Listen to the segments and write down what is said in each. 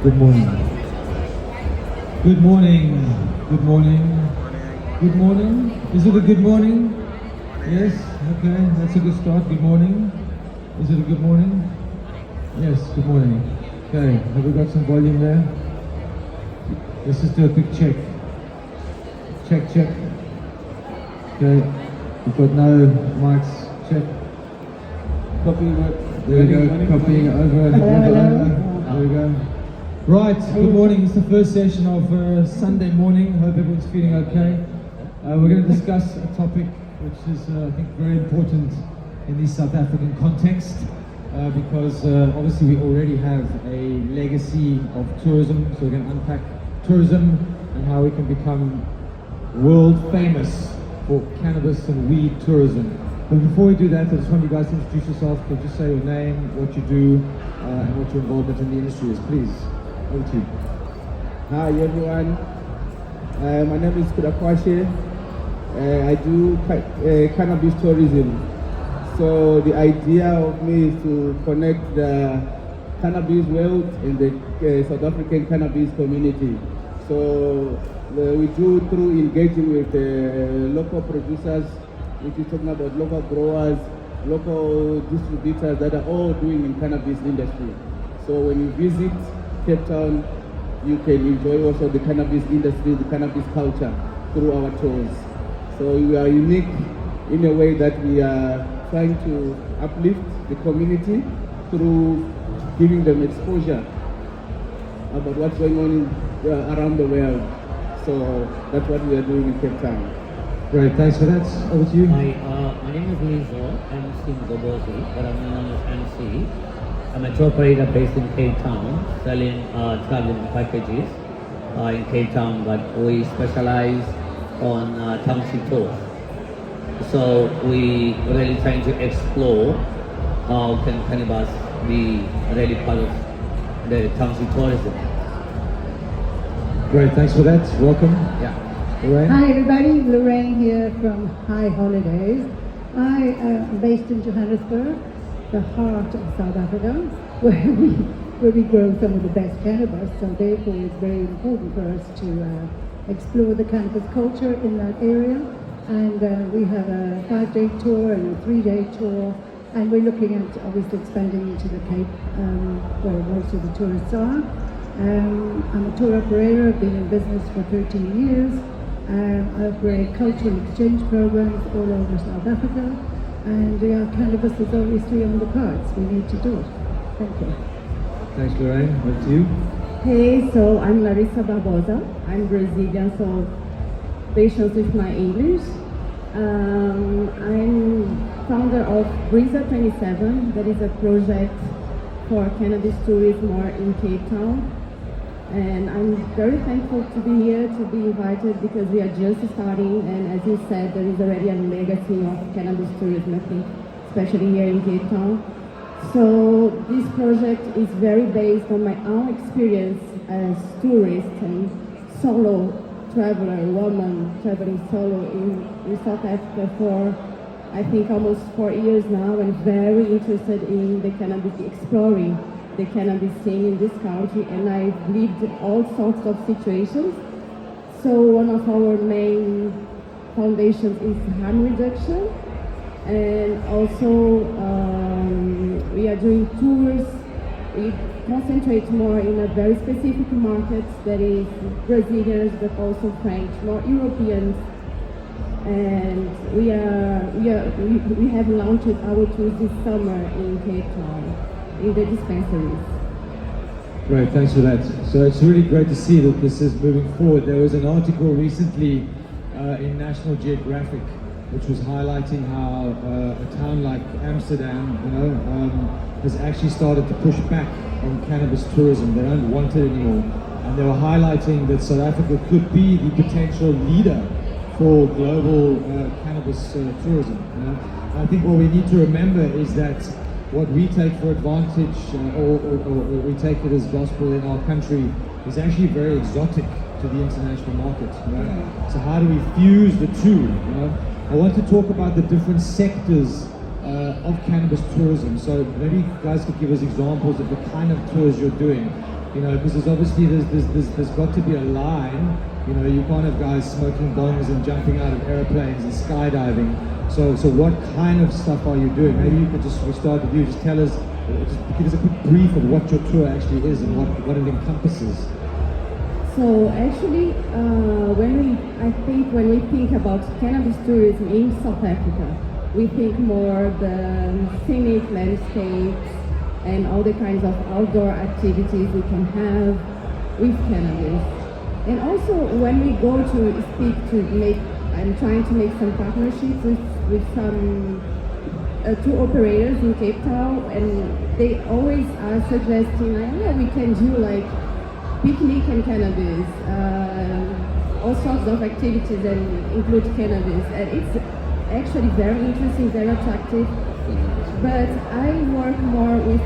Good morning. Good morning. Good morning. Good morning. Is it a good morning? Yes? Okay, that's a good start. Good morning. Is it a good morning? Yes, good morning. Okay, have we got some volume there? Let's just do a quick check. Check, check. Okay, we've got no mics. Check. Copying it. There we go, copying it over. There we go. Right, good morning. It's the first session of Sunday morning. Hope everyone's feeling okay. We're going to discuss a topic which is, I think, very important in the South African context because obviously we already have a legacy of tourism. So we're going to unpack tourism and how we can become world famous for cannabis and weed tourism. But before we do that, I just want you guys to introduce yourself. Could you say your name, what you do, and what your involvement in the industry is, please? Over to you. Hi everyone, my name is Kudakwashe. I do cannabis tourism. So the idea of me is to connect the cannabis world and the South African cannabis community. So we do through engaging with local producers, which is talking about local growers, local distributors that are all doing in cannabis industry. So when you visit Cape Town, you can enjoy also the cannabis industry, the cannabis culture through our tours. So we are unique in a way that we are trying to uplift the community through giving them exposure about what's going on around the world. So that's what we are doing in Cape Town. Great, thanks for that. Over to you. Hi, my name is Lizo. I'm Sim Gobosi, but I'm known as MC. I'm a tour operator based in Cape Town, selling traveling packages in Cape Town, but we specialize on township tours. So we really trying to explore how can cannabis be really part of the township tourism. Great, thanks for that. Welcome. Yeah. Lorraine. Hi everybody, Lorraine here from High Holidays. I am based in Johannesburg, the heart of South Africa, where we grow some of the best cannabis. So therefore it's very important for us to explore the cannabis culture in that area. And we have a 5-day tour and a 3-day tour. And we're looking at obviously expanding into the Cape, where most of the tourists are. I'm a tour operator, I've been in business for 13 years. I operate cultural exchange programs all over South Africa. And cannabis is obviously on the cards. We need to do it. Thank you. Thanks, Lorraine. Over to you. Hey, so I'm Larissa Barbosa. I'm Brazilian, so patience with my English. I'm founder of Brisa 27. That is a project for cannabis tourism more in Cape Town. And I'm very thankful to be here, to be invited, because we are just starting, and as you said, there is already a legacy of cannabis tourism, I think, especially here in Cape Town. So this project is very based on my own experience as tourist and solo traveler, woman traveling solo in South Africa for, I think, almost 4 years now, and very interested in the cannabis, exploring the cannabis scene in this country, and I've lived all sorts of situations. So one of our main foundations is harm reduction, and also we are doing tours. We concentrate more in a very specific market, that is Brazilians, but also French, more Europeans. And we have launched our tours this summer in Cape Town, in the dispensaries. Great, thanks for that. So it's really great to see that this is moving forward. There was an article recently in National Geographic which was highlighting how a town like Amsterdam, has actually started to push back on cannabis tourism. They don't want it anymore. And they were highlighting that South Africa could be the potential leader for global cannabis tourism. I think what we need to remember is that what we take for advantage, or we take it as gospel in our country, is actually very exotic to the international market. So how do we fuse the two? I want to talk about the different sectors of cannabis tourism. So maybe you guys could give us examples of the kind of tours you're doing. You know, because there's obviously there's got to be a line. You know, you can't have guys smoking bongs and jumping out of airplanes and skydiving. So what kind of stuff are you doing? Maybe you could just, we start with you, just tell us, just give us a quick brief of what your tour actually is and what it encompasses. So actually, when we think about cannabis tourism in South Africa, we think more the scenic landscapes and all the kinds of outdoor activities we can have with cannabis. And also when we go to I'm trying to make some partnerships with some two operators in Cape Town, and they always are suggesting, we can do like picnic and cannabis, all sorts of activities and include cannabis. And it's actually very interesting, very attractive. But I work more with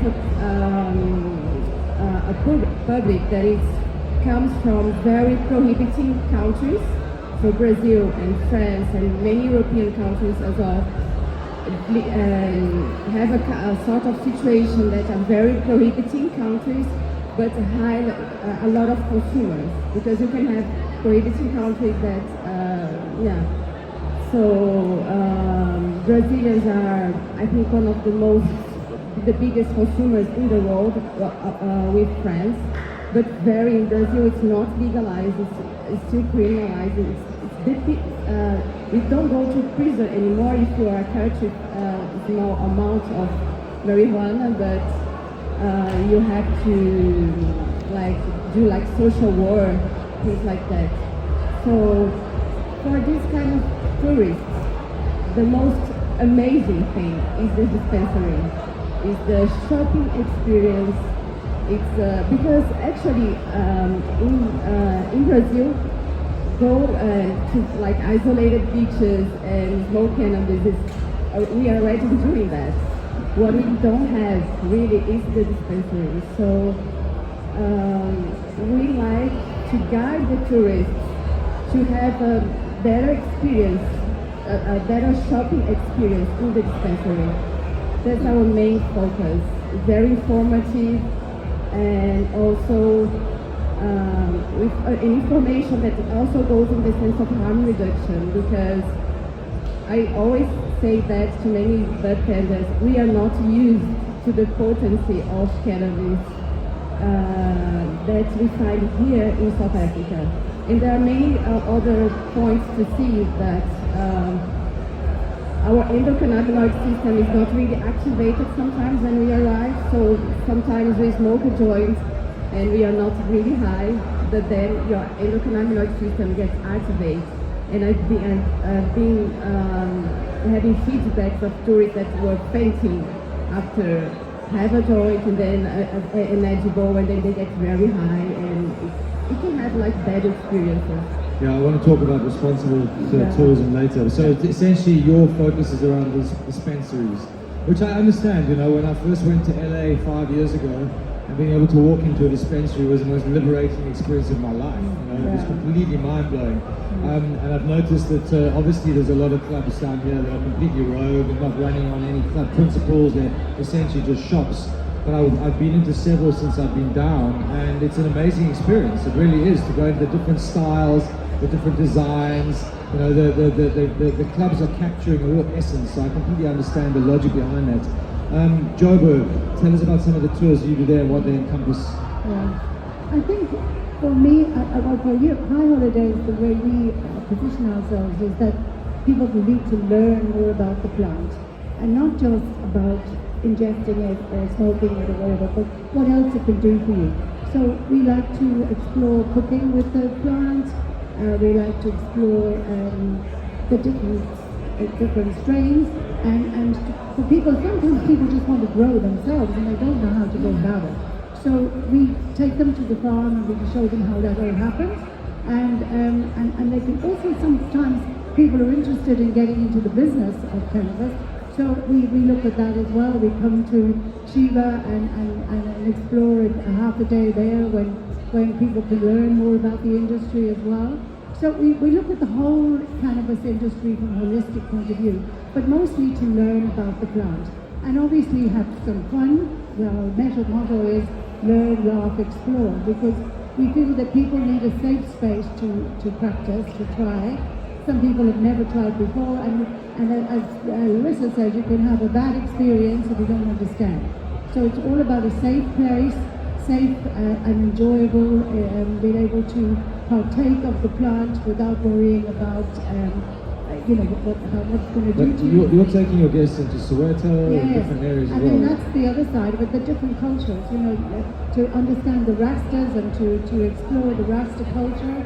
a public that comes from very prohibiting countries, so Brazil and France and many European countries as well, have a sort of situation that are very prohibiting countries, but a lot of consumers, because you can have prohibiting countries that, So Brazilians are, I think, one of the biggest consumers in the world with France. But in Brazil, it's not legalized. It's still criminalized. We don't go to prison anymore if you are catch with small amount of marijuana, but you have to do social work, things like that. So for this kind of tourists, the most amazing thing is the dispensary, is the shopping experience. It's because actually in Brazil, go to like isolated beaches and smoke cannabis. We are already doing that. What we don't have really is the dispensary. So we like to guide the tourists to have a better experience, a better shopping experience in the dispensary. That's our main focus. It's very informative, and also with information that also goes in the sense of harm reduction, because I always say that to many bartenders, we are not used to the potency of cannabis that we find here in South Africa. And there are many other points to see that our endocannabinoid system is not really activated sometimes when we arrive. So sometimes we smoke a joint and we are not really high, but then your endocannabinoid system gets activated. And I've been having feedbacks of tourists that were fainting after have a joint and then an edible, and then they get very high, and it can have like bad experiences. Yeah, I want to talk about responsible tourism later. So essentially your focus is around these dispensaries, which I understand. You know, when I first went to LA 5 years ago, and being able to walk into a dispensary was the most liberating experience of my life. You know, it was completely mind-blowing. And I've noticed that obviously there's a lot of clubs down here that are completely rogue and not running on any club principles. They're essentially just shops. But I've been into several since I've been down, and it's an amazing experience. It really is, to go into the different styles, the different designs. You know, the clubs are capturing a real essence. So I completely understand the logic behind that. Joburg, tell us about some of the tours you do there and what they encompass. Yeah. I think for me, for you, High Holidays, the way we position ourselves is that people need to learn more about the plant, and not just about ingesting it or smoking it or whatever, but what else it can do for you. So we like to explore cooking with the plant. We like to explore the different strains, and for people, sometimes people just want to grow themselves and they don't know how to go about it. So we take them to the farm and we show them how that all happens, and they can also, sometimes people are interested in getting into the business of cannabis. So we look at that as well. We come to Shiva and explore it a half a day there when people can learn more about the industry as well. So we look at the whole cannabis industry from a holistic point of view, but mostly to learn about the plant. And obviously have some fun, motto is learn, laugh, explore, because we feel that people need a safe space to practice, to try. Some people have never tried before, and as Larissa said, you can have a bad experience if you don't understand. So it's all about a safe place, safe and enjoyable, being able to partake of the plant without worrying about, what's going to do But to you. you're taking your guests into Soweto and different areas as I well. mean, that's the other side of it, the different cultures, to understand the Rastas and to explore the Rasta culture.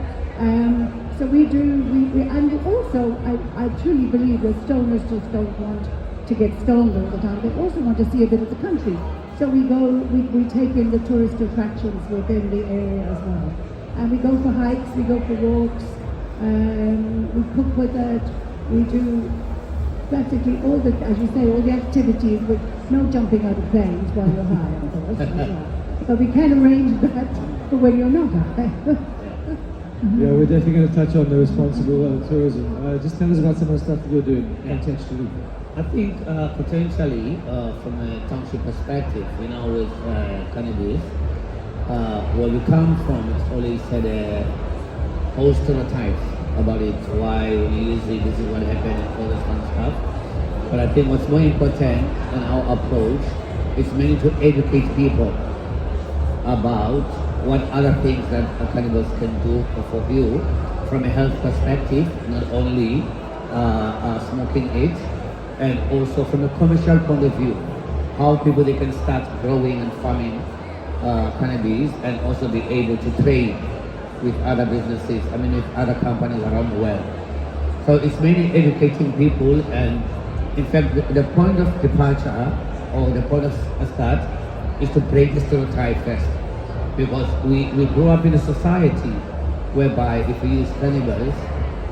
So we and also I truly believe that stoners just don't want to get stoned all the time. They also want to see a bit of the country. So we take in the tourist attractions within the area as well. And we go for hikes, we go for walks, we cook with it, we do practically all the, as you say, all the activities with no jumping out of planes while you're high, of course. But we can arrange that for when you're not high. Yeah, we're definitely going to touch on the responsible tourism. Just tell us about some of the stuff that you're doing contextually. I think potentially from a township perspective, with cannabis, where we come from, it's always had a whole stereotypes about it, why we use it, this is what happened, and all this kind of stuff. But I think what's more important in our approach is mainly to educate people about what other things that cannabis can do for you from a health perspective, not only smoking it, and also from a commercial point of view, how people they can start growing and farming cannabis and also be able to trade with other businesses, with other companies around the world. So it's mainly educating people, and in fact the point of departure or the point of start is to break the stereotype first. Because we grew up in a society whereby if you use cannabis,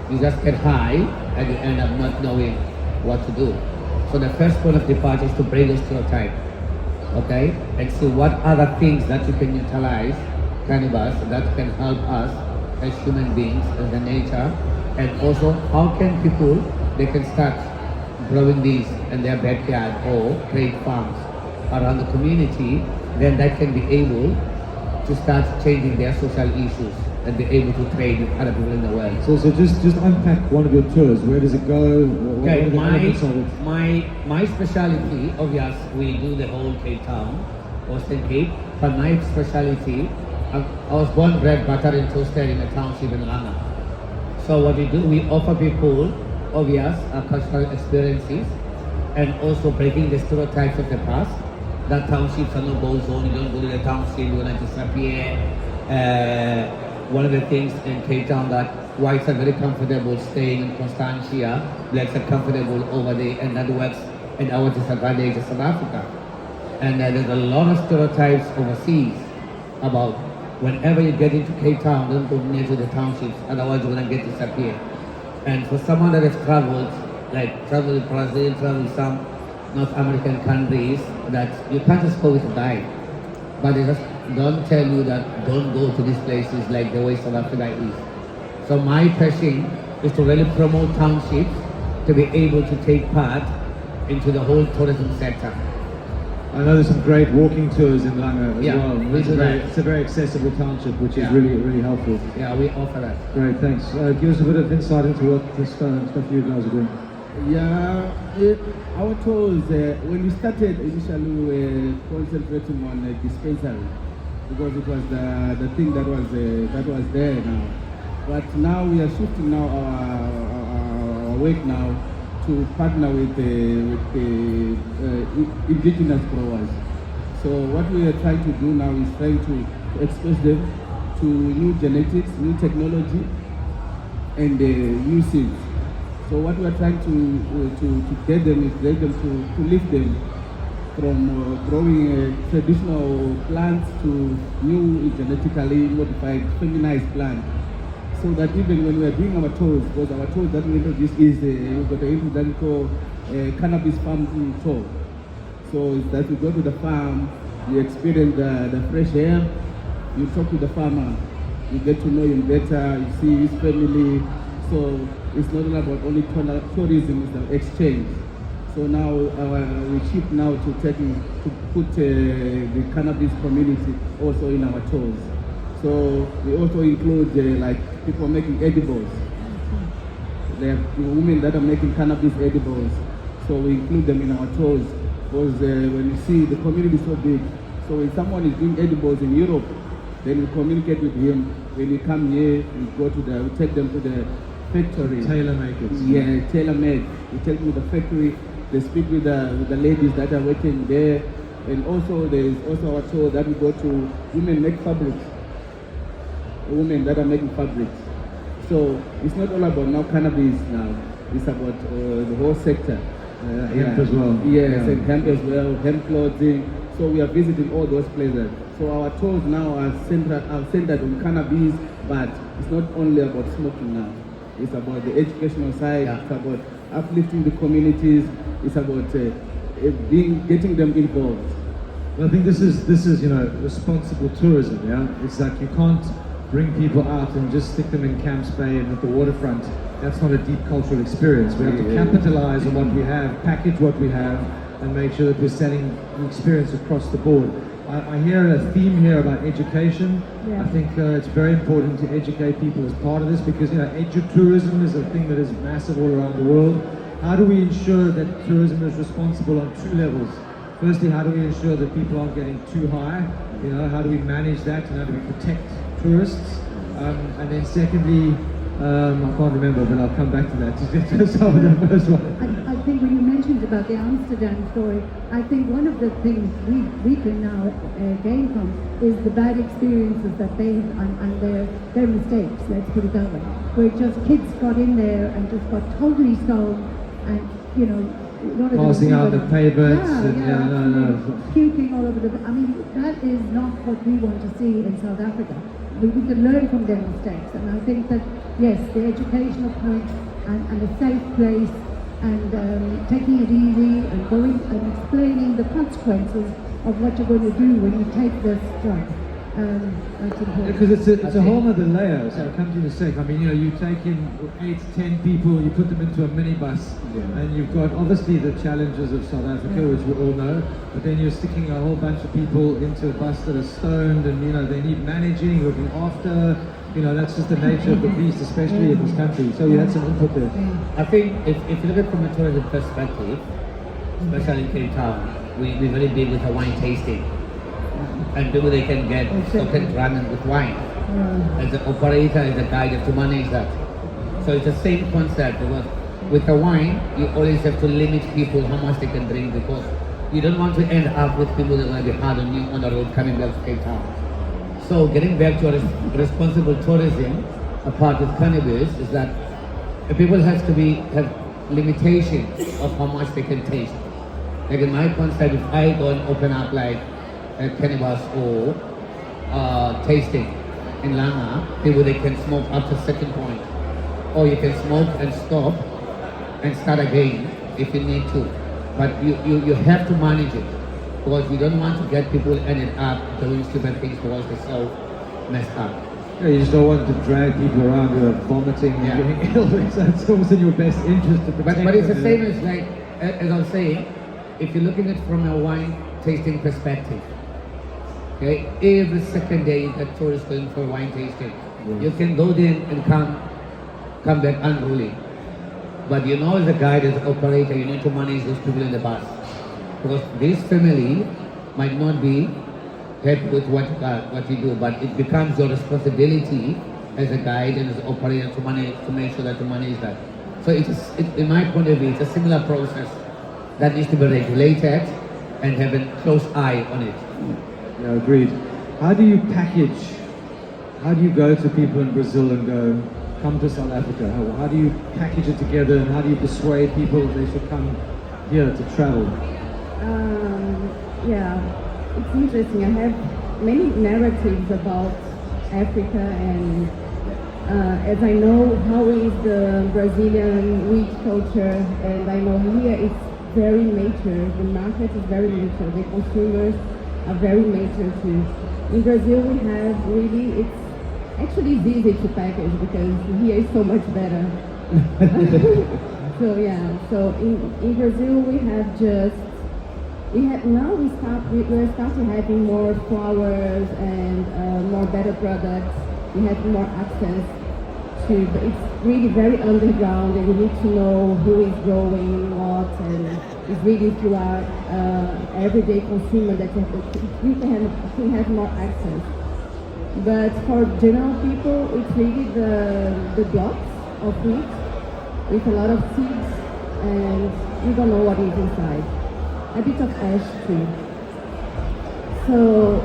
you just get high and you end up not knowing what to do. So the first point of departure is to break the stereotype, okay? And see what other things that you can utilize cannabis that can help us as human beings, as the nature, and also how can people, they can start growing these in their backyard or create farms around the community, then that can be able to start changing their social issues and be able to trade with other people in the world. So just unpack one of your tours. Where does it go? What are the elements of it? My speciality, obvious, we do the whole Cape Town, Western Cape, but my speciality, I was born, bred, buttered and toasted in a township in Langa. So what we do, we offer people obvious cultural experiences and also breaking the stereotypes of the past. That townships are no go zone, you don't go to the township, you're gonna disappear. One of the things in Cape Town that whites are very comfortable staying in Constantia, blacks are comfortable over there, and that works at our disadvantage in South Africa. And there's a lot of stereotypes overseas about whenever you get into Cape Town, don't go near to the townships, otherwise you're gonna get disappeared. And for someone that has traveled, like traveled to Brazil, traveled to some North American countries, that you can't just go with a guide, but they just don't tell you that don't go to these places like the way South Africa is. So my passion is to really promote townships to be able to take part into the whole tourism sector. I know there's some great walking tours in Langa as Yeah, well. we do that. It's a very accessible township, which is Yeah. really helpful. Yeah, we offer that. Great, thanks. Give us a bit of insight into what this stuff you guys are doing. Yeah, our tours, when we started initially we were concentrating on dispensary because it was the thing that was there now. But now we are shifting now our work now to partner with the indigenous growers. So what we are trying to do now is trying to expose them to new genetics, new technology, and new seeds. So what we are trying to get them is to lift them from growing traditional plants to new genetically modified feminized plants. So that even when we are doing our tours, because our tours that we introduce is we've got an introduction called Cannabis Farm Tour. So it's that you go to the farm, you experience the fresh air, you talk to the farmer, you get to know him better, you see his family. So it's not about only tourism, it's the exchange. So now we shift now to put the cannabis community also in our tours. So we also include like people making edibles. There are women that are making cannabis edibles. So we include them in our tours because when you see the community is so big. So if someone is doing edibles in Europe, then we communicate with him. When we come here, we take them to the factory. Tailor makers. Yeah, tailor made. We take them to the factory. They speak with the ladies that are working there, and also there is also our tour that we go to women make fabrics. Women that are making fabrics. So it's not all about now cannabis now. It's about the whole sector. Hemp as well. Yes, and hemp as well, hemp clothing. So we are visiting all those places. So our tours now are centered on cannabis, but it's not only about smoking now. It's about the educational side. Yeah. It's about uplifting the communities. It's about getting them involved. Well, I think this is responsible tourism. Yeah, it's like you can't bring people out and just stick them in Camps Bay and at the waterfront. That's not a deep cultural experience. We have to capitalize on what we have, package what we have, and make sure that we're selling the experience across the board. I hear a theme here about education. Yeah. I think it's very important to educate people as part of this because edu-tourism is a thing that is massive all around the world. How do we ensure that tourism is responsible on two levels? Firstly, how do we ensure that people aren't getting too high? How do we manage that and how do we protect tourists? And then secondly, I can't remember, but I'll come back to that. Just over the first one. I think when you mentioned about the Amsterdam story, I think one of the things we can now gain from is the bad experiences that they and their mistakes, let's put it that way, where just kids got in there and just got totally stoned and, not Passing out the pavements puking all over I mean, that is not what we want to see in South Africa. We can learn from their mistakes, and I think that, yes, the educational point and a safe place and taking it easy and going and explaining the consequences of what you're going to do when you take this drug. That's important. Because it's a whole other layer. So I'll come to you in a sec. I mean, you take in 8, 10 people, you put them into a minibus, and you've got obviously the challenges of South Africa, which we all know, but then you're sticking a whole bunch of people into a bus that are stoned, and they need managing, looking after. That's just the nature of the beast, especially in this country. So you had some input there. I think if you look at it from a tourism perspective, especially in Cape Town, we're very big with a wine tasting. And people they can get soaked running with wine. As an operator, as a guide, you have to manage that. So it's the same concept because with the wine, you always have to limit people how much they can drink because you don't want to end up with people that are going to be hard on you on the road coming back to Cape Town. So getting back to responsible tourism, a part of cannabis is that people have limitations of how much they can taste. Like in my concept, if I go and open up like a cannabis or tasting in Langa, people they can smoke up to a certain point. Or you can smoke and stop and start again if you need to. But you have to manage it because you don't want to get people ended up doing stupid things because they're so messed up. Yeah, you just don't want to drag people around who are vomiting and getting ill. It's almost in your best interest to protect But it's the them, same as like, as I was saying, if you look at it from a wine tasting perspective, okay, every second day you get tourists going for wine tasting. Yes. You can go there and come back unruly. But as a guide, as an operator, you need to manage those people in the bus. Because this family might not be happy with what you do, but it becomes your responsibility as a guide and as an operator to make sure that you manage that. So in my point of view, it's a similar process that needs to be regulated and have a close eye on it. Yeah, agreed. How do you package? How do you go to people in Brazil and go, come to South Africa? How do you package it together and how do you persuade people that they should come here to travel? It's interesting. I have many narratives about Africa and as I know how is the Brazilian weed culture, and I know here it's very mature. The market is very mature. The consumers are very mature too. In Brazil we have really, it's easy to package because here is so much better. So yeah, so in Brazil we have just now we're starting having more flowers and more better products. We have more access to, but it's really very underground, and you need to know who is growing what, and it's really if you are everyday consumer that you can have more access. But for general people, it's really the blocks of wheat with a lot of seeds, and you don't know what is inside. A bit of ash too. So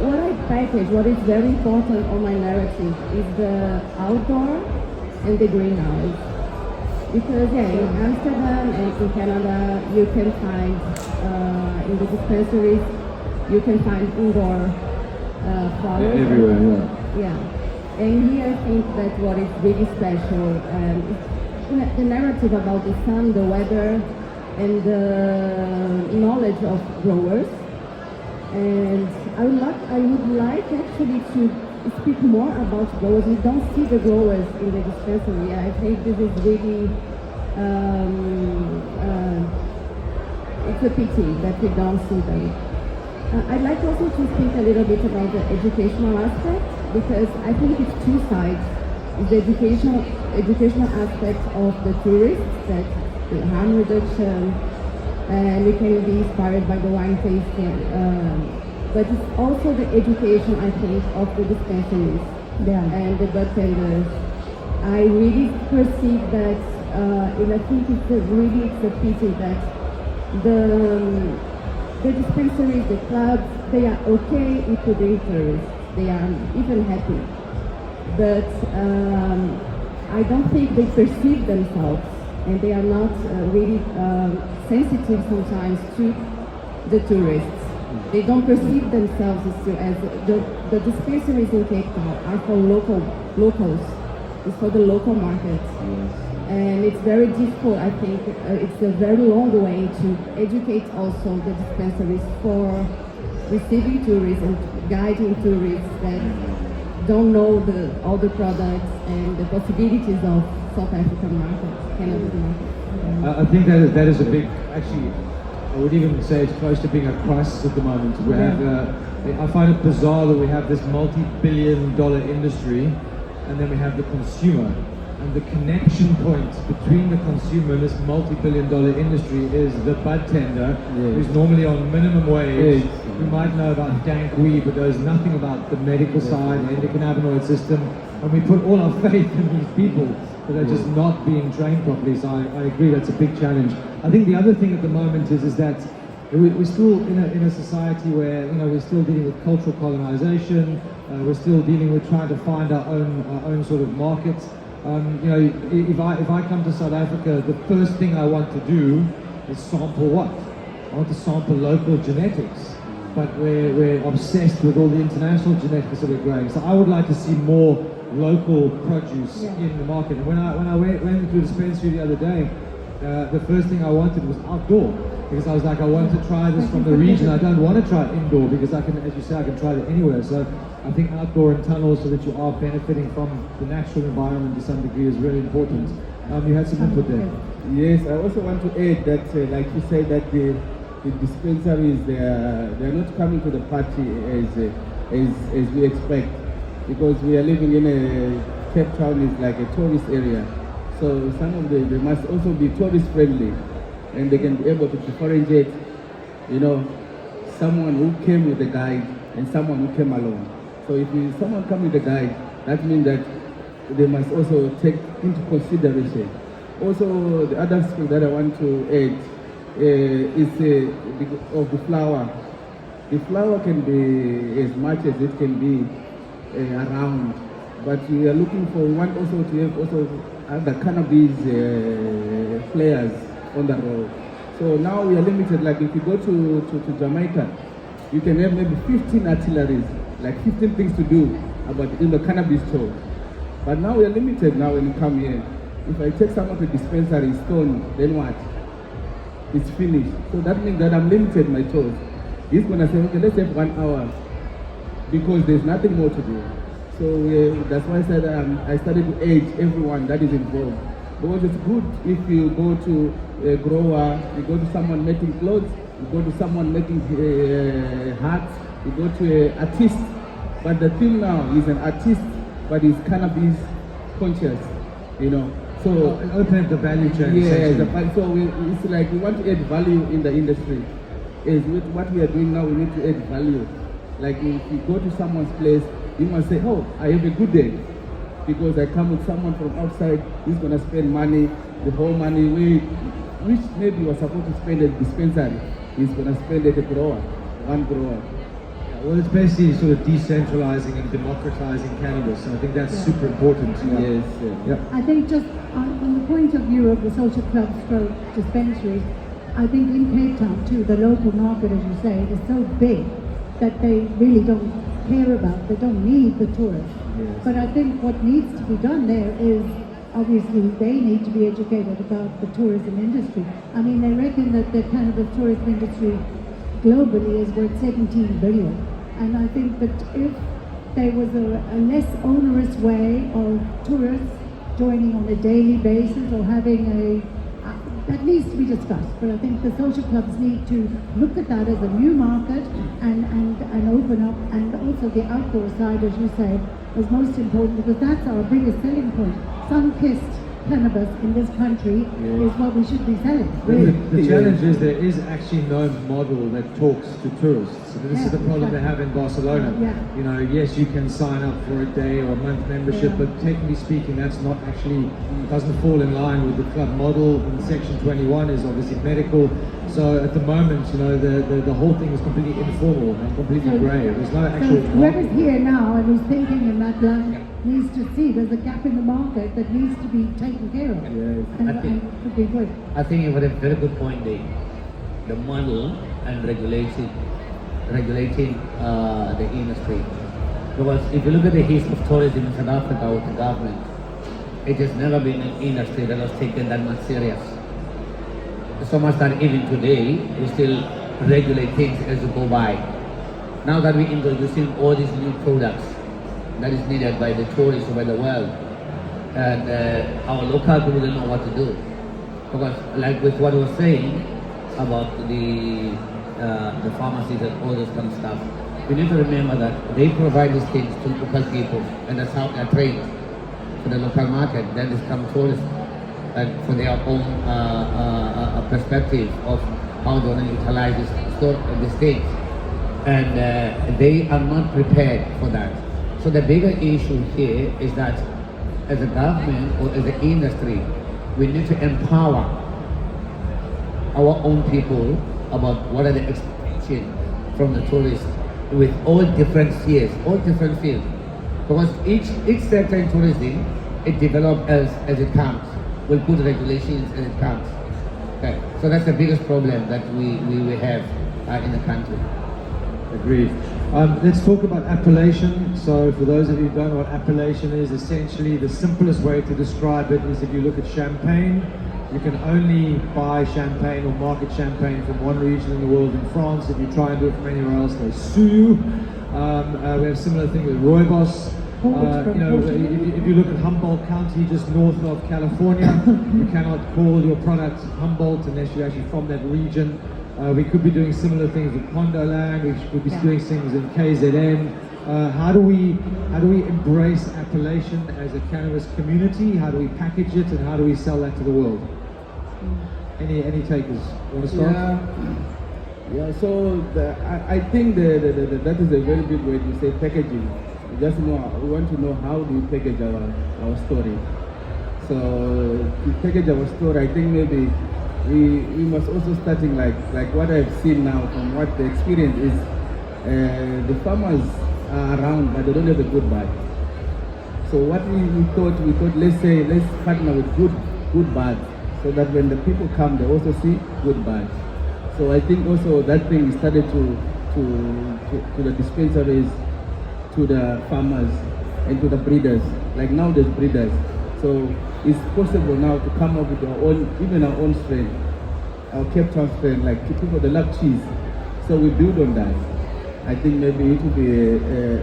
what I package, what is very important on my narrative is the outdoor and the greenhouse. Because yeah, in Amsterdam and in Canada, you can find in the dispensaries, you can find indoor flowers. Everywhere, Yeah. And here I think that what is really special, the narrative about the sun, the weather, and the knowledge of growers. And I would like actually to speak more about growers. We don't see the growers in the dispensary. I think this is really, it's a pity that we don't see them. I'd like also to speak a little bit about the educational aspect, because I think it's two sides. The educational aspect of the tourists, that the harm reduction, and we can be inspired by the wine tasting. But it's also the education, I think, of the dispensaries and the bartenders. I really perceive that, and I think it's a pity that the dispensaries, the clubs, they are okay with the tourists. They are even happy. But I don't think they perceive themselves, and they are not really sensitive sometimes to the tourists. They don't perceive themselves as the dispensaries in Cape Town are for locals. It's for the local market. And it's very difficult, I think, it's a very long way to educate also the dispensaries for receiving tourists and guiding tourists that don't know all the products and the possibilities of South African market, cannabis market. I think that is a big, actually, I would even say it's close to being a crisis at the moment. We have, I find it bizarre that we have this multi-billion-dollar industry, and then we have the consumer. And the connection point between the consumer and this multi-billion-dollar industry is the bud tender, who's normally on minimum wage, who might know about dank weed, but knows nothing about the medical side, the endocannabinoid system. And we put all our faith in these people that are just not being trained properly. So I agree, that's a big challenge. I think the other thing at the moment is that we're still in a society where, you know, we're still dealing with cultural colonization. We're still dealing with trying to find our own sort of markets. You know, if I come to South Africa, the first thing I want to do is sample what? I want to sample local genetics, but we're obsessed with all the international genetics that we're growing. So I would like to see more local produce in the market. And when I went to the dispensary the other day, the first thing I wanted was outdoor, because I was like, I want to try this from the region. I don't want to try it indoor, because I can, as you say, I can try it anywhere. So I think outdoor and tunnels, so that you are benefiting from the natural environment to some degree, is really important. You had some input there. Yes, I also want to add that, like you said, that the dispensaries, they are not coming to the party as we expect, because we are living in a Cape Town is like a tourist area. So some of they must also be tourist friendly, and they can be able to differentiate, you know, someone who came with a guide and someone who came alone. So if someone come with a guide, that means that they must also take into consideration. Also, the other aspect that I want to add is of the flower. The flower can be as much as it can be around, but we are looking for one also to have also other cannabis players on the road. So now we are limited. Like if you go to Jamaica, you can have maybe 15 artilleries, like 15 things to do about in the cannabis store. But now we are limited now when you come here. If I take someone to dispensary stone, then what? It's finished. So that means that I'm limited my toes. He's gonna say, okay, let's have 1 hour, because there's nothing more to do. So that's why I said I started to age everyone that is involved. Because it's good if you go to a grower, you go to someone making clothes, you go to someone making hats, you go to an artist. But the thing now is an artist, but he's cannabis conscious, you know. So Open up the value chain. yeah, essentially. so it's like we want to add value in the industry. Is with what we are doing now, we need to add value. Like if you go to someone's place, you must say, oh, I have a good day. Because I come with someone from outside, he's going to spend money, the whole money which maybe was supposed to spend at dispensary, he's going to spend at a grower, one grower. Well, it's basically sort of decentralizing and democratizing cannabis. So I think that's super important. Yes. Yeah. I think just on the point of view of the social clubs for dispensaries, I think in Cape Town too, the local market, as you say, is so big that they really don't care about, they don't need the tourists. Yes. But I think what needs to be done there is, obviously, they need to be educated about the tourism industry. I mean, they reckon that the cannabis tourism industry globally is worth 17 billion. And I think that if there was a less onerous way of tourists joining on a daily basis or having that needs to be discussed. But I think the social clubs need to look at that as a new market and open up, and also the outdoor side, as you say, is most important, because that's our biggest selling point. Sun-kissed cannabis in this country is what we should be selling. Really. The challenge is there is actually no model that talks to tourists. So this is the problem they have in Barcelona. Yeah. You know, yes, you can sign up for a day or a month membership, but technically speaking, that's not actually, doesn't fall in line with the club model. And Section 21 is obviously medical. So at the moment, you know, the whole thing is completely informal and completely grey. There's no actual whoever's market. here now and who's thinking in that line needs to see there's a gap in the market that needs to be taken care of. Yes. And could be good. I think you have a very good point there. The model and regulating the industry. Because if you look at the history of tourism in South Africa with the government, it has never been an industry that was taken that much serious. So much that even today, we still regulate things as you go by. Now that we're introducing all these new products that is needed by the tourists over the world, and our local people don't know what to do. Because like with what I was saying about the pharmacies and all this kind of stuff, we need to remember that they provide these things to local people, and that's how they're trained for the local market. Then they come tourists and for their own perspective of how they want to utilize these things. And they are not prepared for that. So the bigger issue here is that as a government or as an industry, we need to empower our own people about what are the expectations from the tourists with all different spheres, all different fields. Because each sector in tourism, it develops as it comes. We'll put regulations as it comes. Okay. So that's the biggest problem that we have in the country. Agreed. Let's talk about appellation. So for those of you who don't know what appellation is, essentially the simplest way to describe it is if you look at champagne, you can only buy champagne or market champagne from one region in the world in France. If you try and do it from anywhere else, they sue you. We have a similar thing with Rooibos. If you look at Humboldt County, just north of California, you cannot call your product Humboldt unless you're actually from that region. We could be doing similar things with Pondoland. We could be doing things in KZN. How do we embrace appellation as a cannabis community? How do we package it, and how do we sell that to the world? Any takers? You want to start? Yeah. So I think that is a very big way to say packaging. We want to know how do we package our story. So to package our story, I think maybe we must also starting like what I've seen now from what the experience is. The farmers are around, but they don't have a good buy. So what we thought, let's partner with good buds, so that when the people come, they also see good buds. So I think also that thing started to the dispensaries, to the farmers, and to the breeders. Like now there's breeders. So it's possible now to come up with our own, even our own strain, our Cape Town strain, like people that love cheese. So we build on that. I think maybe it will be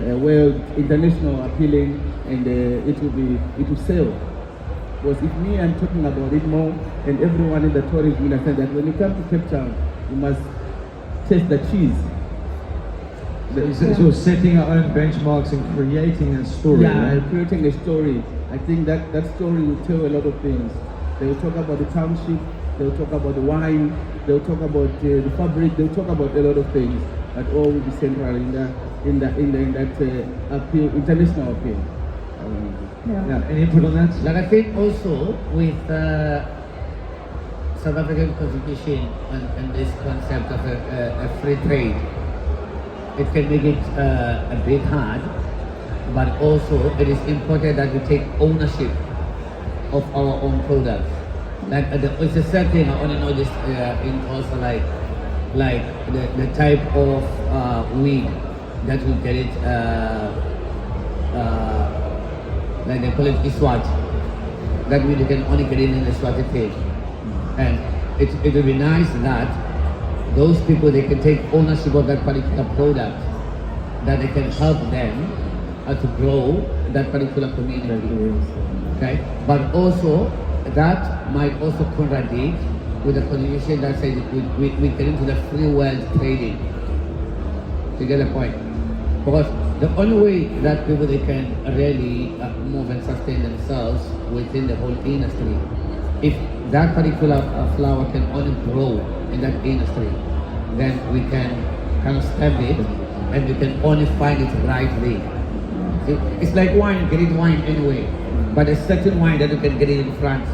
a well international appealing, and it will sell. Because if me I'm talking about it more, and everyone in the tourist will understand that when you come to Cape Town, you must taste the cheese. So setting our own benchmarks and creating a story, right? Creating a story. I think that story will tell a lot of things. They will talk about the township, they will talk about the wine, they will talk about the fabric, they will talk about a lot of things. That all will be central in that appeal, international appeal. Yeah. Any input on that? Like I think also with South African constitution and this concept of a free trade, it can make it a bit hard, but also it is important that we take ownership of our own products. Like it's a certain, I want to know this in also like the type of weed that we get it, like they call it Iswat. That weed you can only get it in the Swati state. And it would be nice that those people, they can take ownership of that particular product, that they can help them to grow that particular community. Okay, but also that might also contradict with the condition that says we get into the free world trading. You get the point? Because the only way that people they can really move and sustain themselves within the whole industry, if that particular flower can only grow in that industry, then we can kind of stamp it and we can only find it rightly. It's like wine, you get it wine anyway, but there's certain wine that you can get it in France.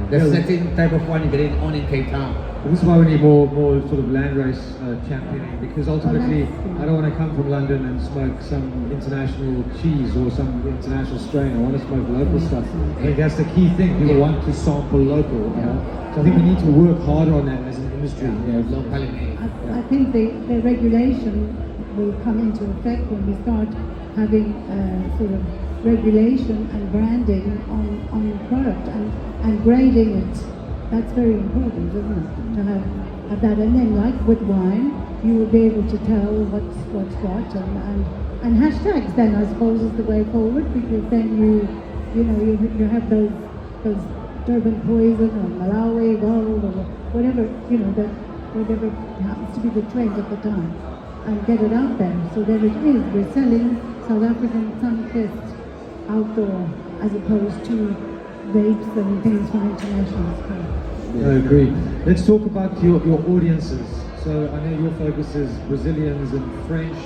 There's certain type of wine you get it only in Cape Town. This is why we need more sort of land race championing, because ultimately I don't want to come from London and smoke some international cheese or some international strain. I want to smoke local stuff. I think that's the key thing. People want to sample local. You know? So I think we need to work harder on that as an industry. Locally made. I think the regulation will come into effect when we start having sort of regulation and branding on the product and grading it. That's very important, isn't it? To have that, and then like with wine, you will be able to tell what's what, and hashtags. Then I suppose is the way forward, because then you have those Durban poison or Malawi gold or whatever whatever happens to be the trend at the time, and get it out there so that it is. We're selling South African sun-kissed outdoor as opposed to vapes and things from international stuff. I agree. Let's talk about your audiences. So I know your focus is Brazilians and French.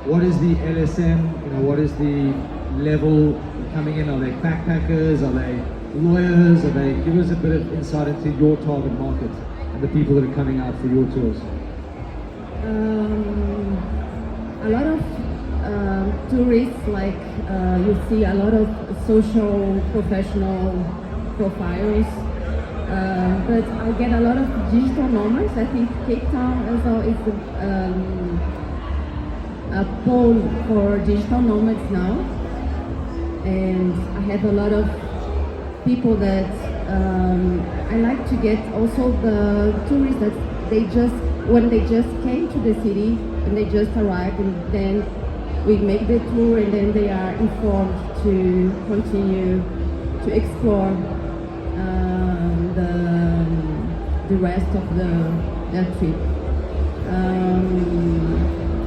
What is the LSM? What is the level coming in? Are they backpackers? Are they lawyers? Give us a bit of insight into your target market and the people that are coming out for your tours. A lot of tourists, like you see a lot of social professional profiles, but I get a lot of digital nomads. I think Cape Town as well is a pole for digital nomads now, and I have a lot of people that I like to get also the tourists that when they just came to the city and they just arrived, and then we make the tour and then they are informed to continue to explore the rest of their trip.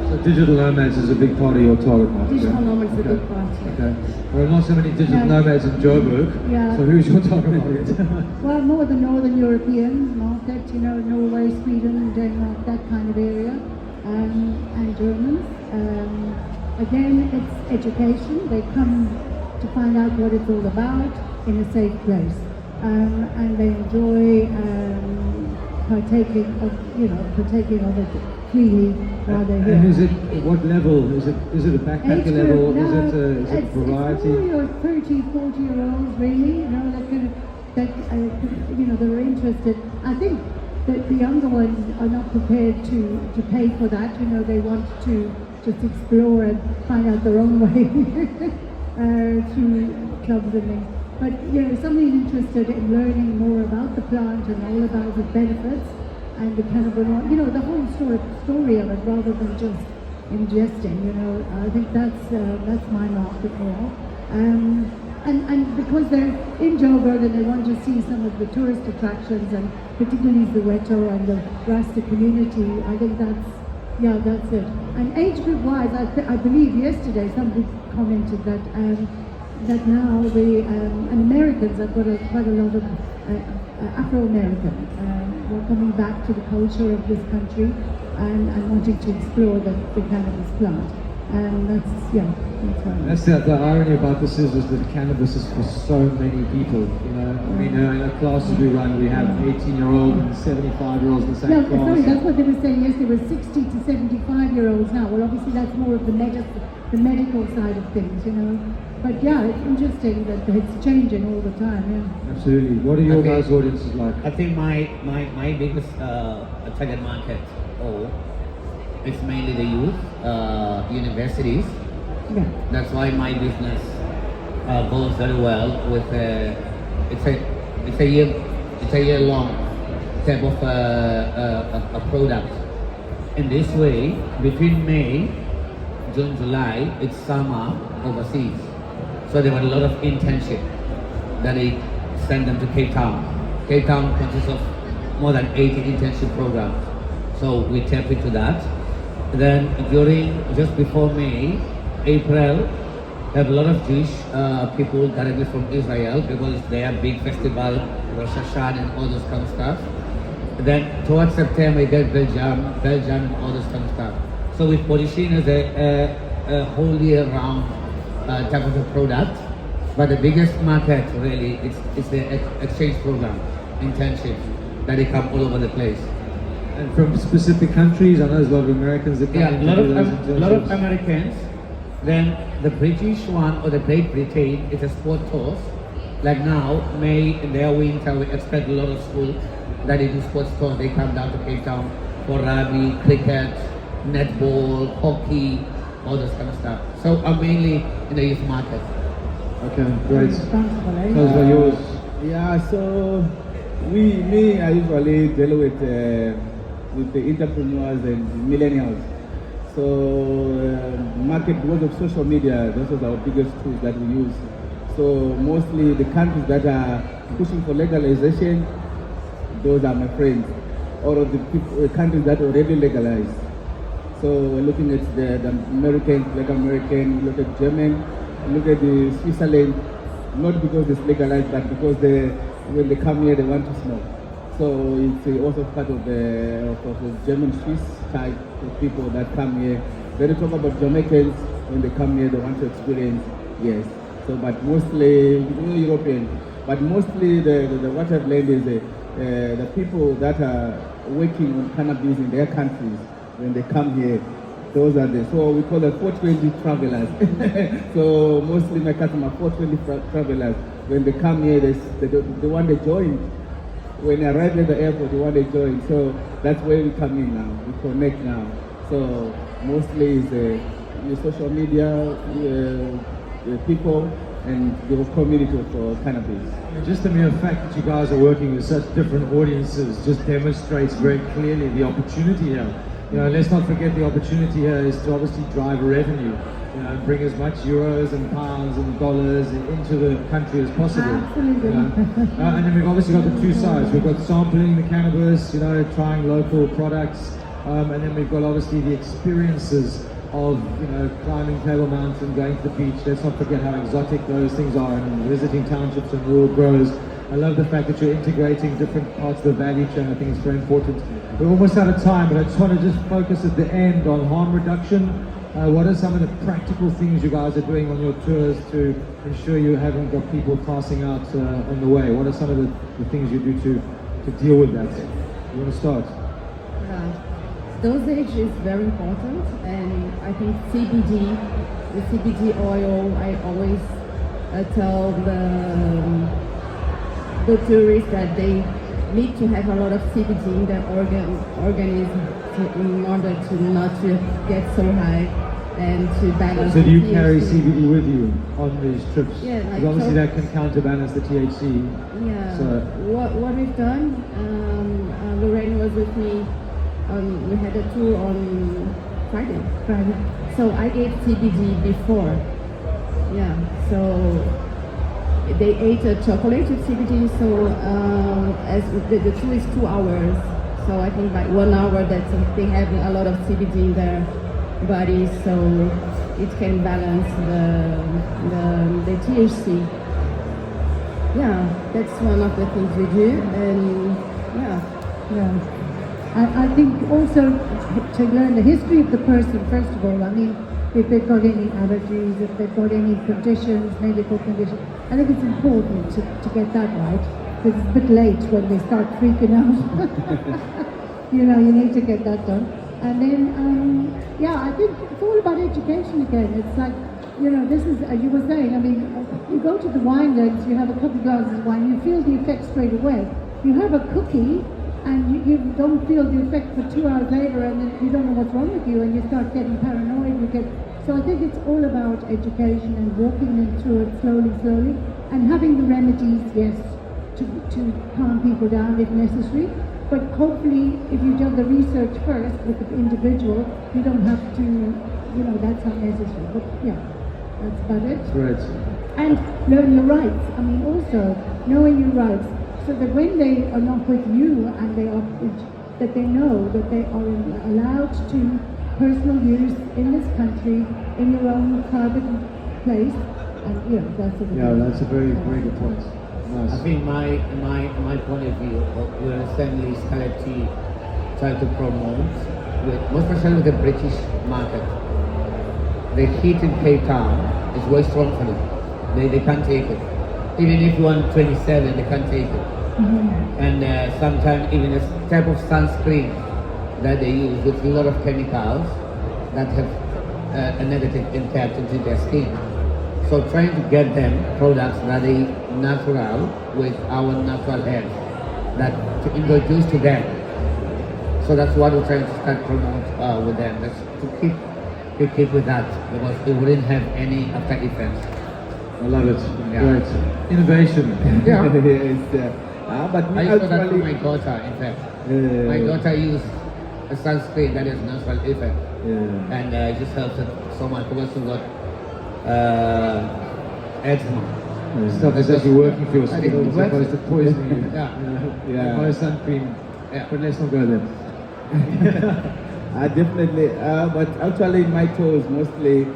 So digital nomads is a big part of your target market. Digital nomads is a big part. Okay. There are not so many digital nomads in Joburg. Yeah. So who's your target market? Well, more the Northern European market, Norway, Sweden, Denmark, that kind of area, and Germans. Again, it's education. They come to find out what it's all about in a safe place, and they enjoy partaking of it freely while they're here. And is it at what level? Is it a backpacker level? No, is it variety? It's more your 30, 40-year-olds, really. That they're interested. I think that the younger ones are not prepared to pay for that. They want to just explore and find out their own way through clubs and things. But somebody's interested in learning more about the plant and all about its benefits and the cannabinoid, the whole story of it, rather than just ingesting. I think that's my market more. And because they're in Joburg and they want to see some of the tourist attractions, and particularly the Weto and the Rasta community, I think that's it. And age group wise, I believe yesterday somebody commented that now and Americans have got quite a lot of Afro-American who are coming back to the culture of this country and wanting to explore the cannabis plant. And that's right. That's the irony about this is that cannabis is for so many people. In the classes we run, we have 18-year-olds and 75-year-olds in the same class. Sorry, that's what they were saying yesterday, was 60 to 75-year-olds now. Well, obviously that's more of the medical side of things, But yeah, it's interesting that it's changing all the time, yeah. Absolutely. What are your guys' audiences like? I think my biggest target market, it's mainly the youth, universities. Yeah. That's why my business goes very well with it's a year long type of a product. In this way, between May, June, July, it's summer overseas. So there were a lot of internship that they send them to Cape Town. Cape Town consists of more than 80 internship programs. So we tap into that. Then just before May, April, have a lot of Jewish people directly from Israel because they have big festival, Rosh Hashanah and all those kind of stuff. Then towards September, we get Belgium and all this kind of stuff. So we position as a whole year round type of a product. But the biggest market really is the exchange program, internship, that they come all over the place. And from specific countries, I know there's a lot of Americans that come a lot of internships. Americans. Then the British one or the Great Britain is a sport tours. Like now, May in their winter, we expect a lot of schools that they do sports tours. They come down to Cape Town for rugby, cricket, netball, hockey, all this kind of stuff. So I'm mainly in the youth market. Okay, great. Responsible, eh? Those are yours. Yeah, so I usually deal with the entrepreneurs and millennials. So market, because of social media, those are our biggest tools that we use. So mostly the countries that are pushing for legalization, those are my friends. All of the countries that are already legalized. So we're looking at the Americans, like American, look at German, look at the Switzerland, not because it's legalized, but because when they come here, they want to smoke. So it's also part of the German Swiss type of people that come here. Then they talk about Jamaicans, when they come here, they want to experience, yes. So, but mostly European, but mostly the what I've learned is the people that are working on cannabis in their countries, when they come here, those are so we call them 420 travelers. So mostly my customers are 420 travelers. When they come here, they want to join. When they arrive at the airport, they want to join. So that's where we come in now. We connect now. So mostly is the social media, the people, and the community for cannabis. Just the mere fact that you guys are working with such different audiences just demonstrates very clearly the opportunity here. Let's not forget the opportunity here is to obviously drive revenue, and bring as much euros and pounds and dollars into the country as possible. Absolutely. And then we've obviously got the two sides. We've got sampling the cannabis, trying local products, and then we've got obviously the experiences of climbing Table Mountain, going to the beach. Let's not forget how exotic those things are, and visiting townships and rural grows. I love the fact that you're integrating different parts of the value chain. I think it's very important. We're almost out of time, but I just want to focus at the end on harm reduction. What are some of the practical things you guys are doing on your tours to ensure you haven't got people passing out on the way? What are some of the things you do to deal with that? You want to start? Dosage is very important, and I think the CBD oil, I always tell the tourists that they need to have a lot of CBD in their organism in order to not to get so high and to balance. So do you the carry THC. CBD with you on these trips? Yeah, like Because obviously that can counterbalance the THC. Yeah. So What we've done, Lorraine was with me. We had a tour on Friday. So I gave CBD before. Yeah, so they ate a chocolate with CBD, so as the two is 2 hours. So I think by 1 hour that they have a lot of CBD in their body, so it can balance the THC. Yeah, that's one of the things we do, and yeah. Yeah. I think also to learn the history of the person, first of all, I mean, if they've got any allergies, if they've got any conditions, medical conditions, I think it's important to get that right, because it's a bit late when they start freaking out. You know, you need to get that done. And then, yeah, I think it's all about education again. It's like, you know, this is, as you were saying, I mean, you go to the wine legs, you have a couple glasses of wine, you feel the effect straight away. You have a cookie, and you don't feel the effect for 2 hours later, and then you don't know what's wrong with you, and you start getting paranoid. So I think it's all about education and walking them through it slowly, and having the remedies, yes, to calm people down if necessary. But hopefully, if you've done the research first with the individual, you don't have to, you know, that's not necessary. But yeah, that's about it. Great. And learn your rights. I mean, also knowing your rights, so that when they are not with you and they are, that they know that they are allowed to personal use in this country, in your own private place, and you know, that's a That's a very, very good point. Nice. I think my point of view, we're essentially trying to promote, most especially with the British market. The heat in Cape Town is way strong for them. They can't take it. Even if you want 27, they can't take it. Mm-hmm. And sometimes even a type of sunscreen that they use with a lot of chemicals that have a negative impact into their skin. So trying to get them products that are natural with our natural health, that to introduce to them. So that's what we're trying to start promote with them. That's to keep with that, because it wouldn't have any after effects. I love it. Yeah. Great. Innovation. Yeah. But I we saw that for actually, my daughter, in fact. My daughter used a sunscreen that has natural effect. And it just helps it so much because she got eczema. Stuff that's actually working for your I skin think as it opposed to poisoning you. Yeah. Buy sunscream. Yeah. But let's not go there. definitely. But actually, in my tours, mostly,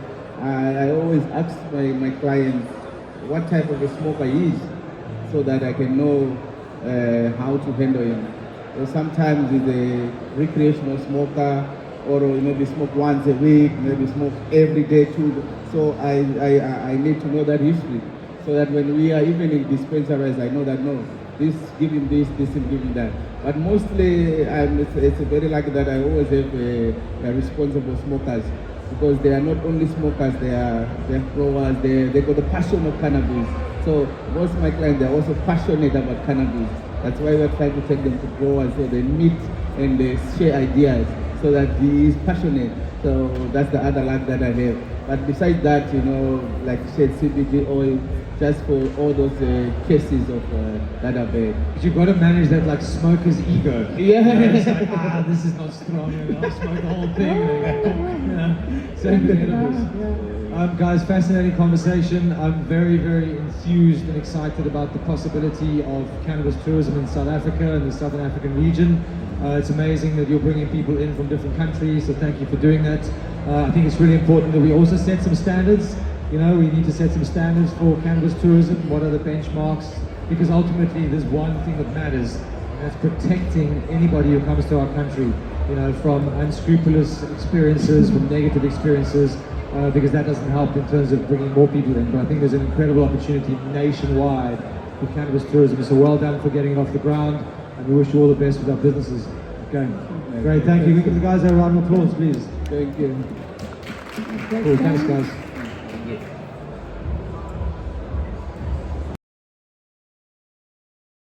I always ask my clients what type of a smoker he is, so that I can know how to handle him. So sometimes he's a recreational smoker, or maybe smoke once a week, maybe smoke every day too. So I need to know that history, so that when we are even in dispensaries, I know that no, this give him this will give him that. But mostly, it's very lucky that I always have responsible smokers, because they are not only smokers, they're growers, they got the passion of cannabis. So most of my clients, they're also passionate about cannabis. That's why we're trying to take them to growers, so they meet and they share ideas, so that he is passionate. So that's the other luck that I have. But besides that, like you said, CBD oil, just for all those cases of that are bad. But you've got to manage that like smoker's ego. Yeah. It's like, this is not strong, and I'll smoke the whole thing. Same with edibles. Guys, fascinating conversation. I'm very, very enthused and excited about the possibility of cannabis tourism in South Africa and the Southern African region. It's amazing that you're bringing people in from different countries, so thank you for doing that. I think it's really important that we also set some standards. We need to set some standards for cannabis tourism. What are the benchmarks? Because ultimately there's one thing that matters, and that's protecting anybody who comes to our country, from unscrupulous experiences, from negative experiences, because that doesn't help in terms of bringing more people in. But I think there's an incredible opportunity nationwide for cannabis tourism. So well done for getting it off the ground, and we wish you all the best with our businesses. Okay, great, thank you. We give the guys a round of applause, please. Thank you. Cool, thanks guys.